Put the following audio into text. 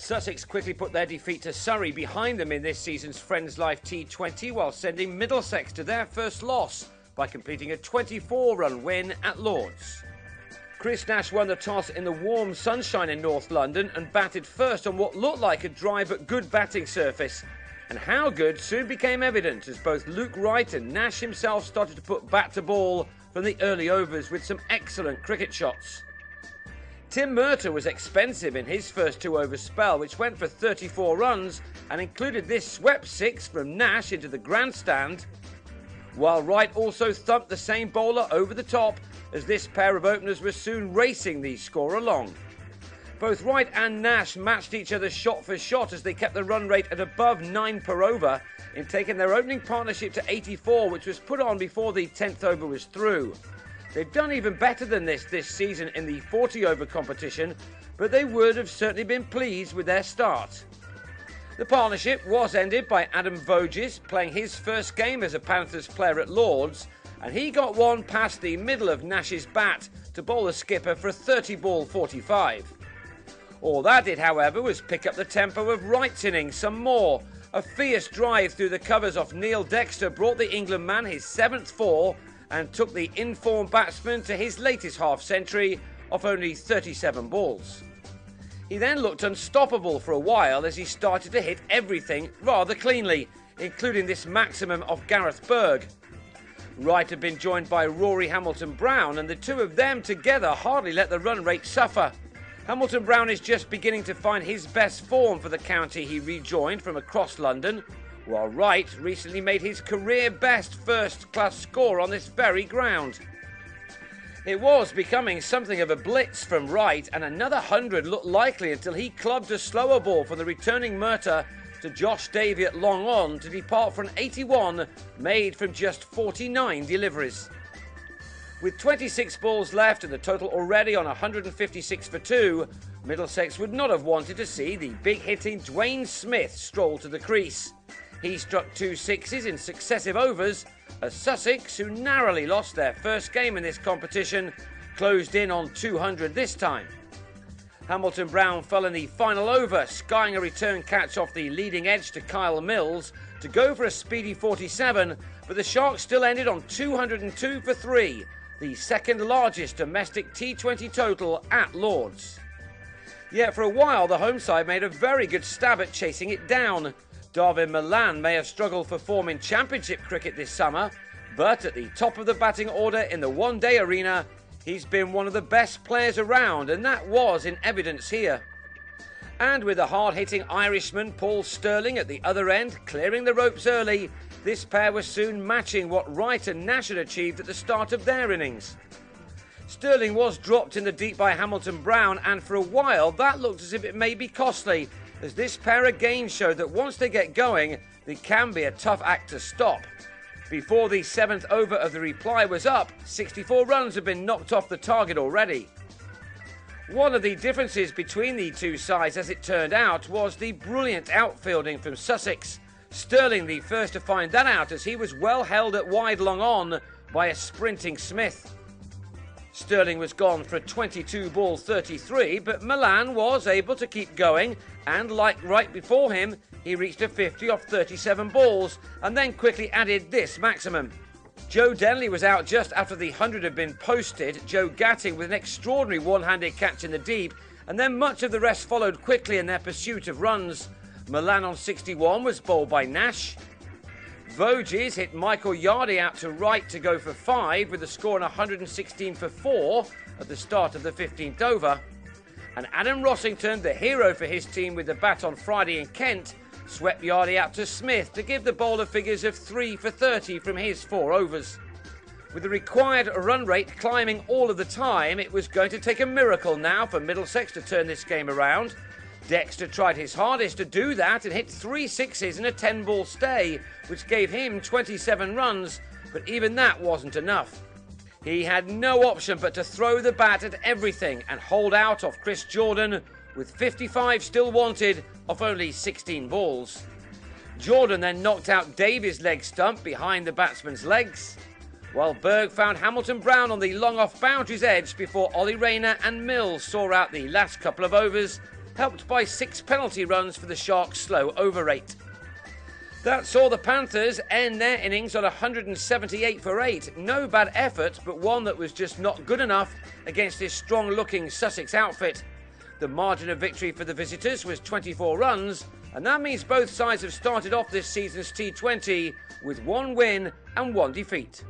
Sussex quickly put their defeat to Surrey behind them in this season's Friends Life T20 while sending Middlesex to their first loss by completing a 24-run win at Lord's. Chris Nash won the toss in the warm sunshine in North London and batted first on what looked like a dry but good batting surface. And how good soon became evident as both Wright and Nash himself started to put bat to ball from the early overs with some excellent cricket shots. Tim Murtagh was expensive in his first 2-over spell, which went for 34 runs and included this swept six from Nash into the grandstand, while Wright also thumped the same bowler over the top as this pair of openers were soon racing the score along. Both Wright and Nash matched each other shot for shot as they kept the run rate at above 9 per over in taking their opening partnership to 84, which was put on before the 10th over was through. They've done even better than this season in the 40-over competition, but they would have certainly been pleased with their start. The partnership was ended by Adam Voges playing his first game as a Panthers player at Lord's, and he got one past the middle of Nash's bat to bowl the skipper for a 30-ball 45. All that did, however, was pick up the tempo of Wright's innings some more. A fierce drive through the covers off Neil Dexter brought the England man his 7th four and took the informed batsman to his latest half-century off only 37 balls. He then looked unstoppable for a while as he started to hit everything rather cleanly, including this maximum of Gareth Berg. Wright had been joined by Rory Hamilton-Brown, and the two of them together hardly let the run rate suffer. Hamilton-Brown is just beginning to find his best form for the county he rejoined from across London, while Wright recently made his career best first-class score on this very ground. It was becoming something of a blitz from Wright, and another 100 looked likely until he clubbed a slower ball from the returning Murtagh to Josh Davey at long on to depart for an 81 made from just 49 deliveries. With 26 balls left and the total already on 156 for 2, Middlesex would not have wanted to see the big-hitting Dwayne Smith stroll to the crease. He struck 2 sixes in successive overs as Sussex, who narrowly lost their first game in this competition, closed in on 200 this time. Hamilton-Brown fell in the final over, skying a return catch off the leading edge to Kyle Mills to go for a speedy 47, but the Sharks still ended on 202 for 3, the second largest domestic T20 total at Lord's. Yet for a while the home side made a very good stab at chasing it down. Darvin Milan may have struggled for form in Championship cricket this summer, but at the top of the batting order in the one-day arena, he's been one of the best players around, and that was in evidence here. And with the hard-hitting Irishman Paul Stirling at the other end clearing the ropes early, this pair was soon matching what Wright and Nash had achieved at the start of their innings. Stirling was dropped in the deep by Hamilton-Brown, and for a while that looked as if it may be costly, as this pair again showed that once they get going, they can be a tough act to stop. Before the 7th over of the reply was up, 64 runs had been knocked off the target already. One of the differences between the two sides, as it turned out, was the brilliant outfielding from Sussex. Stirling the first to find that out as he was well held at wide long on by a sprinting Smith. Stirling was gone for a 22-ball 33, but Milan was able to keep going, and like right before him, he reached a 50 off 37 balls, and then quickly added this maximum. Joe Denley was out just after the 100 had been posted, Joe Gatting with an extraordinary one-handed catch in the deep, and then much of the rest followed quickly in their pursuit of runs. Milan on 61 was bowled by Nash. Voges hit Mike Yardy out to Wright to go for 5 with the score on 116 for 4 at the start of the 15th over. And Adam Rossington, the hero for his team with the bat on Friday in Kent, swept Yardy out to Smith to give the bowler figures of 3 for 30 from his 4 overs. With the required run rate climbing all of the time, it was going to take a miracle now for Middlesex to turn this game around. Dexter tried his hardest to do that and hit 3 sixes in a 10-ball stay, which gave him 27 runs, but even that wasn't enough. He had no option but to throw the bat at everything and hold out off Chris Jordan, with 55 still wanted off only 16 balls. Jordan then knocked out Davies' leg stump behind the batsman's legs, while Berg found Hamilton-Brown on the long off boundary's edge before Ollie Rayner and Mills saw out the last couple of overs helped by 6 penalty runs for the Sharks' slow over rate. That saw the Panthers end their innings on 178 for 8. No bad effort, but one that was just not good enough against this strong-looking Sussex outfit. The margin of victory for the visitors was 24 runs, and that means both sides have started off this season's T20 with 1 win and 1 defeat.